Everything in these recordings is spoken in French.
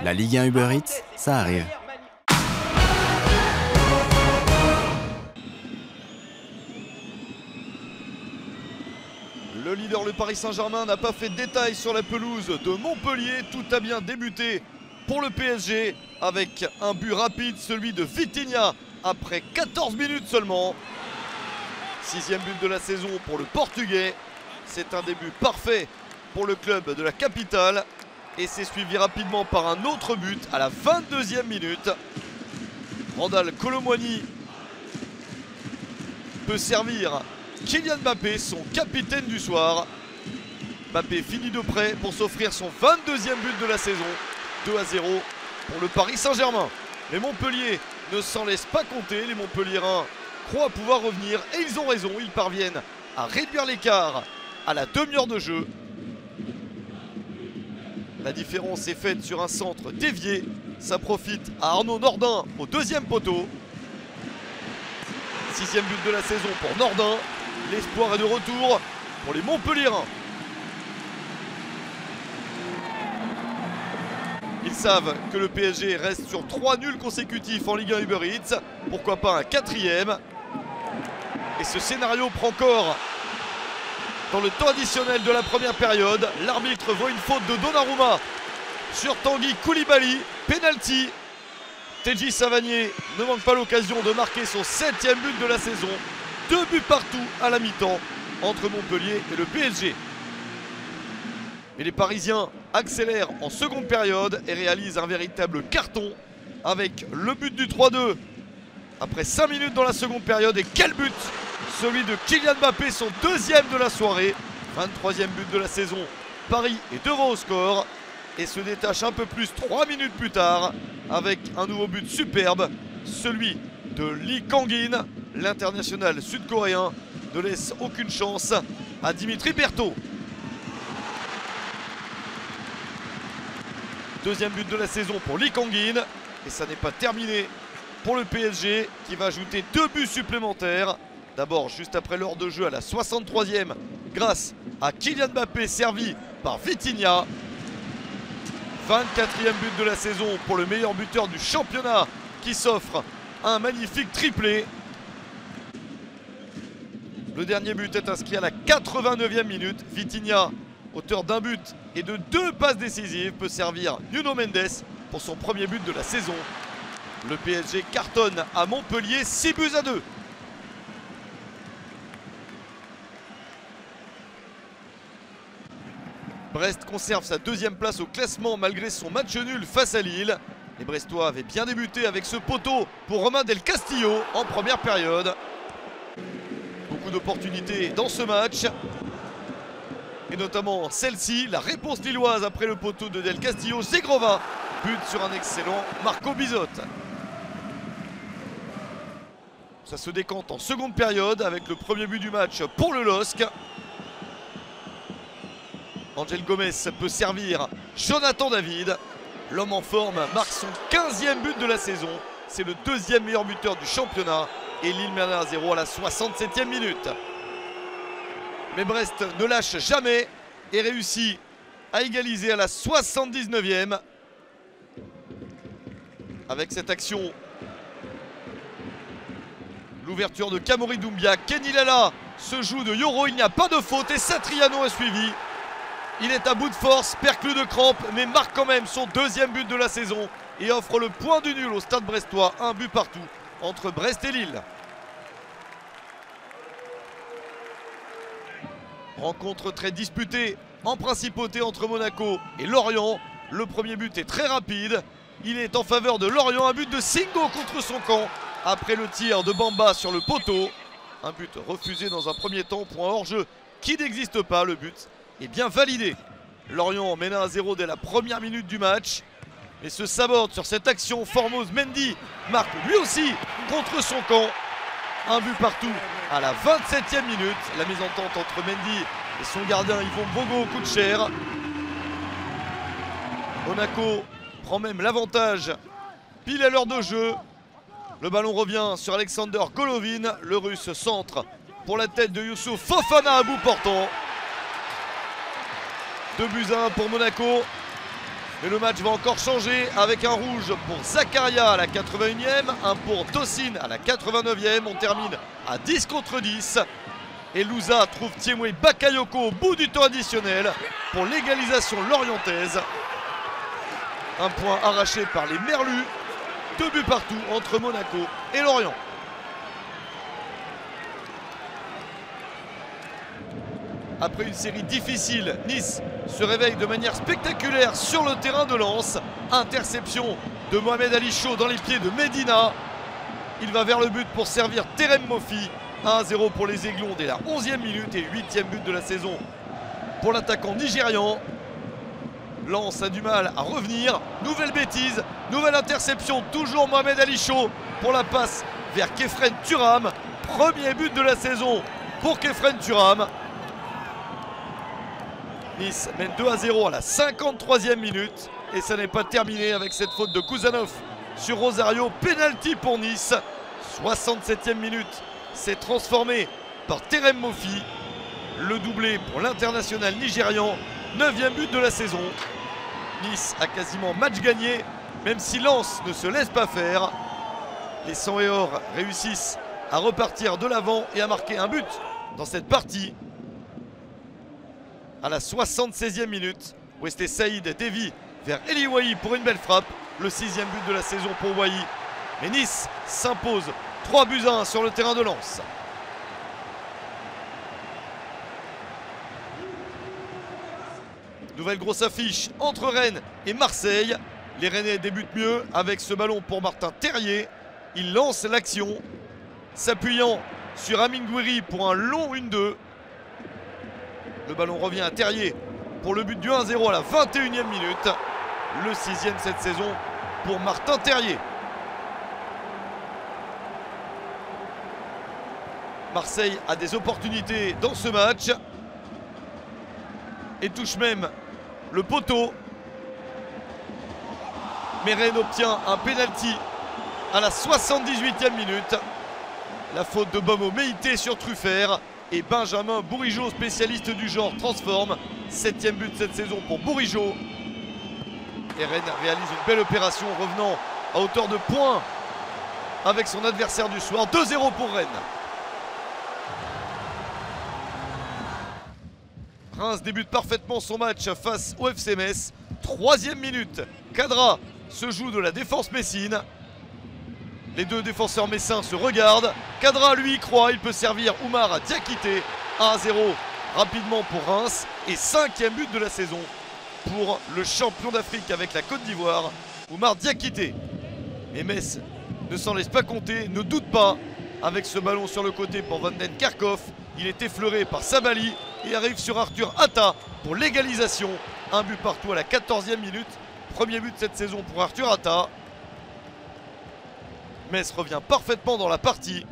La Ligue 1 Uber Eats, ça arrive. Le leader, le Paris Saint-Germain, n'a pas fait de détails sur la pelouse de Montpellier. Tout a bien débuté pour le PSG avec un but rapide, celui de Vitinha, après 14 minutes seulement. 6e but de la saison pour le Portugais. C'est un début parfait pour le club de la capitale. Et c'est suivi rapidement par un autre but à la 22e minute. Randal Kolo Muani peut servir Kylian Mbappé, son capitaine du soir. Mbappé finit de près pour s'offrir son 22e but de la saison. 2-0 pour le Paris Saint-Germain. Les Montpellier ne s'en laissent pas compter. Les Montpelliérains croient pouvoir revenir et ils ont raison. Ils parviennent à réduire l'écart à la demi-heure de jeu. La différence est faite sur un centre dévié. Ça profite à Arnaud Nordin au 2e poteau. 6e but de la saison pour Nordin. L'espoir est de retour pour les Montpelliérains. Ils savent que le PSG reste sur 3 nuls consécutifs en Ligue 1 Uber Eats. Pourquoi pas un 4e. Et ce scénario prend corps dans le temps additionnel de la première période. L'arbitre voit une faute de Donnarumma sur Tanguy Koulibaly. Penalty. Teji Savanier ne manque pas l'occasion de marquer son 7e but de la saison. 2 buts partout à la mi-temps entre Montpellier et le PSG. Et les Parisiens accélèrent en seconde période et réalisent un véritable carton avec le but du 3-2 après 5 minutes dans la seconde période. Et quel but! Celui de Kylian Mbappé, son 2e de la soirée. 23e but de la saison. Paris est devant au score et se détache un peu plus 3 minutes plus tard avec un nouveau but superbe. Celui de Lee Kang-in, l'international sud-coréen, ne laisse aucune chance à Dimitri Berthaud. 2e but de la saison pour Lee Kang-in. Et ça n'est pas terminé pour le PSG qui va ajouter 2 buts supplémentaires. D'abord juste après l'heure de jeu à la 63e grâce à Kylian Mbappé servi par Vitinha. 24e but de la saison pour le meilleur buteur du championnat qui s'offre un magnifique triplé. Le dernier but est inscrit à la 89e minute. Vitinha, auteur d'un but et de 2 passes décisives, peut servir Nuno Mendes pour son premier but de la saison. Le PSG cartonne à Montpellier 6-2. Brest conserve sa 2e place au classement malgré son match nul face à Lille. Les Brestois avaient bien débuté avec ce poteau pour Romain Del Castillo en première période. Beaucoup d'opportunités dans ce match. Et notamment celle-ci, la réponse lilloise après le poteau de Del Castillo. Zegrova but sur un excellent Marco Bizotte. Ça se décante en seconde période avec le premier but du match pour le LOSC. Angel Gomez peut servir Jonathan David. L'homme en forme marque son 15e but de la saison. C'est le 2e meilleur buteur du championnat. Et Lille mène à 0 à la 67e minute. Mais Brest ne lâche jamais et réussit à égaliser à la 79e. Avec cette action, l'ouverture de Kamori Doumbia. Kenny Lala se joue de Yoro. Il n'y a pas de faute et Satriano a suivi. Il est à bout de force, perclus de crampes, mais marque quand même son 2e but de la saison et offre le point du nul au stade brestois. Un but partout entre Brest et Lille. Rencontre très disputée en principauté entre Monaco et Lorient. Le premier but est très rapide. Il est en faveur de Lorient. Un but de Singo contre son camp après le tir de Bamba sur le poteau. Un but refusé dans un premier temps pour un hors-jeu qui n'existe pas. Le but est bien validé. Lorient mène 1-0 dès la première minute du match et se saborde sur cette action. Formose Mendy marque lui aussi contre son camp. Un but partout à la 27e minute. La mésentente entre Mendy et son gardien Yvon Bogo coûte cher. Monaco prend même l'avantage pile à l'heure de jeu. Le ballon revient sur Alexander Golovin. Le Russe centre pour la tête de Youssouf Fofana à bout portant. 2-1 pour Monaco. Mais le match va encore changer avec un rouge pour Zakaria à la 81e, un pour Tosin à la 89e. On termine à 10 contre 10. Et Louza trouve Thiemoué Bakayoko au bout du temps additionnel pour l'égalisation lorientaise. Un point arraché par les Merlus. 2 buts partout entre Monaco et Lorient. Après une série difficile, Nice se réveille de manière spectaculaire sur le terrain de Lens. Interception de Mohamed Ali Chaud dans les pieds de Medina. Il va vers le but pour servir Terem Moffi. 1-0 pour les Aiglons dès la 11e minute et 8e but de la saison pour l'attaquant nigérian. Lens a du mal à revenir. Nouvelle bêtise, nouvelle interception. Toujours Mohamed Ali Chaud pour la passe vers Khéphren Thuram. Premier but de la saison pour Khéphren Thuram. Nice mène 2-0 à la 53e minute. Et ça n'est pas terminé avec cette faute de Kuzanov sur Rosario. Penalty pour Nice. 67e minute. C'est transformé par Terem Moffi. Le doublé pour l'international nigérian. 9e but de la saison. Nice a quasiment match gagné, même si Lens ne se laisse pas faire. Les 100 et or réussissent à repartir de l'avant et à marquer un but dans cette partie. À la 76e minute, Wesley Saïd dévie vers Eli Wahi pour une belle frappe. Le 6e but de la saison pour Wahi. Mais Nice s'impose 3-1 sur le terrain de Lens. Nouvelle grosse affiche entre Rennes et Marseille. Les Rennais débutent mieux avec ce ballon pour Martin Terrier. Il lance l'action, s'appuyant sur Amine Gouiri pour un long 1-2. Le ballon revient à Terrier pour le but du 1-0 à la 21e minute. Le 6e cette saison pour Martin Terrier. Marseille a des opportunités dans ce match et touche même le poteau. Mais Rennes obtient un pénalty à la 78e minute. La faute de Bomo Meïté sur Truffert et Benjamin Bourigeaud, spécialiste du genre, transforme. 7e but de cette saison pour Bourigeaud. Et Rennes réalise une belle opération revenant à hauteur de points avec son adversaire du soir. 2-0 pour Rennes. Reims débute parfaitement son match face au FC Metz. 3e minute, Kadra se joue de la défense messine. Les deux défenseurs messins se regardent. Kadra lui y croit, il peut servir Oumar Diakité. 1-0 rapidement pour Reims. Et 5e but de la saison pour le champion d'Afrique avec la Côte d'Ivoire, Oumar Diakité. Mais Metz ne s'en laisse pas compter, ne doute pas. Avec ce ballon sur le côté pour Van den Kerkhoff, il est effleuré par Sabali et arrive sur Arthur Atta pour l'égalisation. Un but partout à la 14e minute. Premier but de cette saison pour Arthur Atta. Metz revient parfaitement dans la partie.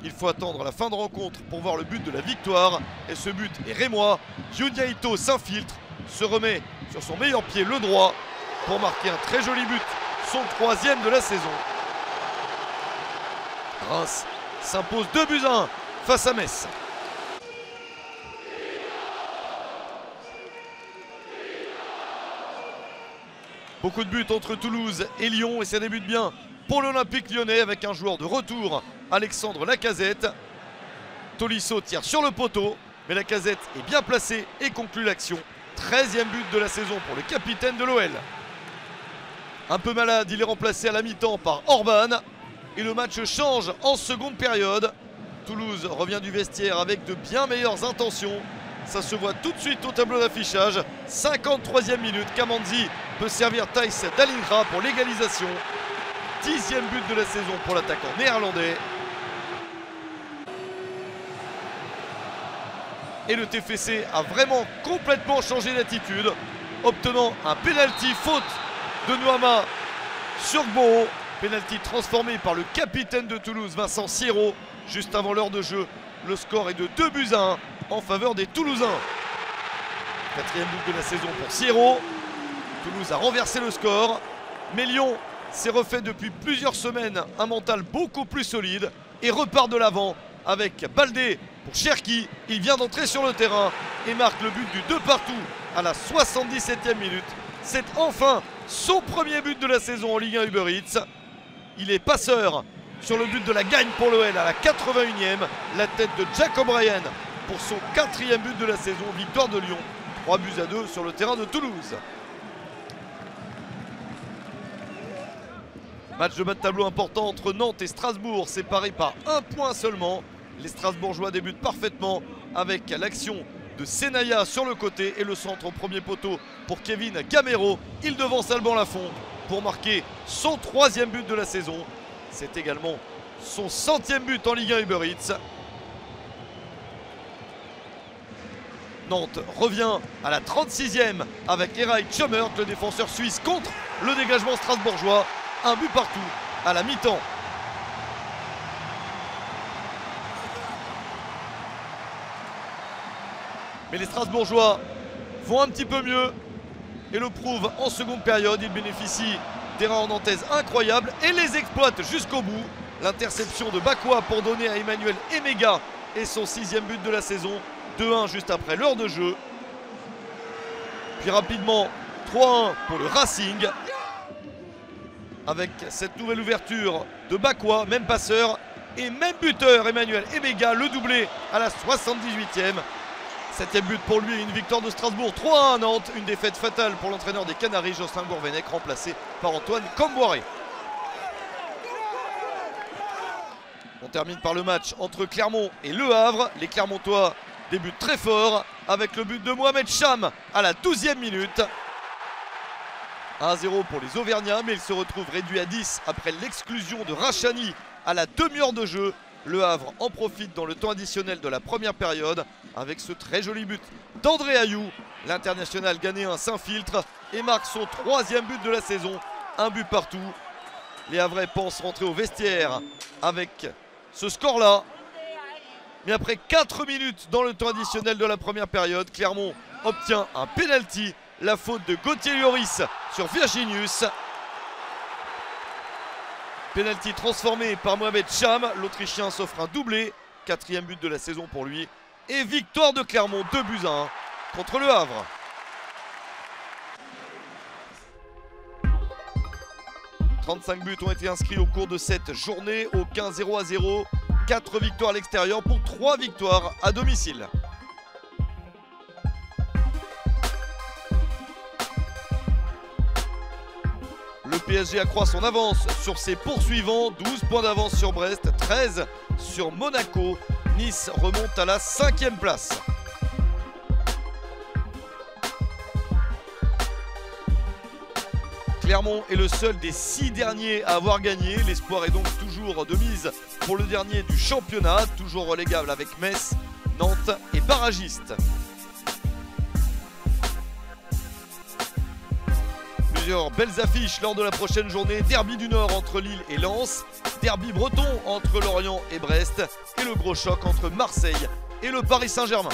Il faut attendre la fin de rencontre pour voir le but de la victoire. Et ce but est rémois. Junya Ito s'infiltre, se remet sur son meilleur pied, le droit, pour marquer un très joli but. Son 3e de la saison. Reims s'impose 2-1 face à Metz. Beaucoup de buts entre Toulouse et Lyon et ça débute bien pour l'Olympique lyonnais avec un joueur de retour, Alexandre Lacazette. Tolisso tire sur le poteau, mais Lacazette est bien placé et conclut l'action. 13e but de la saison pour le capitaine de l'OL. Un peu malade, il est remplacé à la mi-temps par Orban. Et le match change en seconde période. Toulouse revient du vestiaire avec de bien meilleures intentions. Ça se voit tout de suite au tableau d'affichage. 53e minute, Kamanzi peut servir Thijs Dallingra pour l'égalisation. 10e but de la saison pour l'attaquant néerlandais. Et le TFC a vraiment complètement changé d'attitude, obtenant un penalty faute de Nuama sur Gboro. Penalty transformé par le capitaine de Toulouse, Vincent Sierro, juste avant l'heure de jeu. Le score est de 2-1 en faveur des Toulousains. 4e but de la saison pour Sierro. Toulouse a renversé le score. Mais Lyon s'est refait depuis plusieurs semaines un mental beaucoup plus solide et repart de l'avant avec Baldé pour Cherki. Il vient d'entrer sur le terrain et marque le but du 2-2 à la 77e minute. C'est enfin son premier but de la saison en Ligue 1 Uber Eats. Il est passeur sur le but de la gagne pour l'OL à la 81e. La tête de Jack O'Brien pour son 4e but de la saison. Victoire de Lyon, 3-2 sur le terrain de Toulouse. Match de bas de tableau important entre Nantes et Strasbourg, séparés par 1 point seulement. Les Strasbourgeois débutent parfaitement avec l'action de Senaya sur le côté et le centre au premier poteau pour Kevin Gamero. Il devance Alban Lafont pour marquer son 3e but de la saison. C'est également son 100e but en Ligue 1 Uber Eats. Nantes revient à la 36e avec Eray Tchomert, le défenseur suisse, contre le dégagement strasbourgeois. Un but partout à la mi-temps. Mais les Strasbourgeois vont un petit peu mieux et le prouvent en seconde période. Ils bénéficient d'erreurs nantaises incroyables et les exploitent jusqu'au bout. L'interception de Bakwa pour donner à Emmanuel Emega et son 6e but de la saison. 2-1 juste après l'heure de jeu. Puis rapidement 3-1 pour le Racing. Avec cette nouvelle ouverture de Bakwa, même passeur et même buteur Emmanuel Emega, le doublé à la 78e. 7e but pour lui et une victoire de Strasbourg, 3-1 à Nantes. Une défaite fatale pour l'entraîneur des Canaries, Jocelyn Gourvenec, remplacé par Antoine Camboiré. On termine par le match entre Clermont et Le Havre. Les Clermontois débutent très fort avec le but de Mohamed Cham à la 12e minute. 1-0 pour les Auvergnats, mais ils se retrouvent réduits à 10 après l'exclusion de Rachani à la demi-heure de jeu. Le Havre en profite dans le temps additionnel de la première période avec ce très joli but d'André Ayou. L'international ghanéen s'infiltre et marque son 3e but de la saison. Un but partout. Les Havrais pensent rentrer au vestiaire avec ce score-là. Mais après 4 minutes dans le temps additionnel de la première période, Clermont obtient un penalty. La faute de Gauthier Lloris sur Virginius. Penalty transformé par Mohamed Cham. L'Autrichien s'offre un doublé. 4e but de la saison pour lui. Et victoire de Clermont 2-1 contre Le Havre. « 35 buts ont été inscrits au cours de cette journée. Aucun 0-0. 4 victoires à l'extérieur pour 3 victoires à domicile. Le PSG accroît son avance sur ses poursuivants. 12 points d'avance sur Brest, 13 sur Monaco. Nice remonte à la 5e place. Clermont est le seul des 6 derniers à avoir gagné. L'espoir est donc toujours de mise pour le dernier du championnat. Toujours relégable avec Metz, Nantes et barragiste. Plusieurs belles affiches lors de la prochaine journée. Derby du Nord entre Lille et Lens. Derby breton entre Lorient et Brest. Et le gros choc entre Marseille et le Paris Saint-Germain.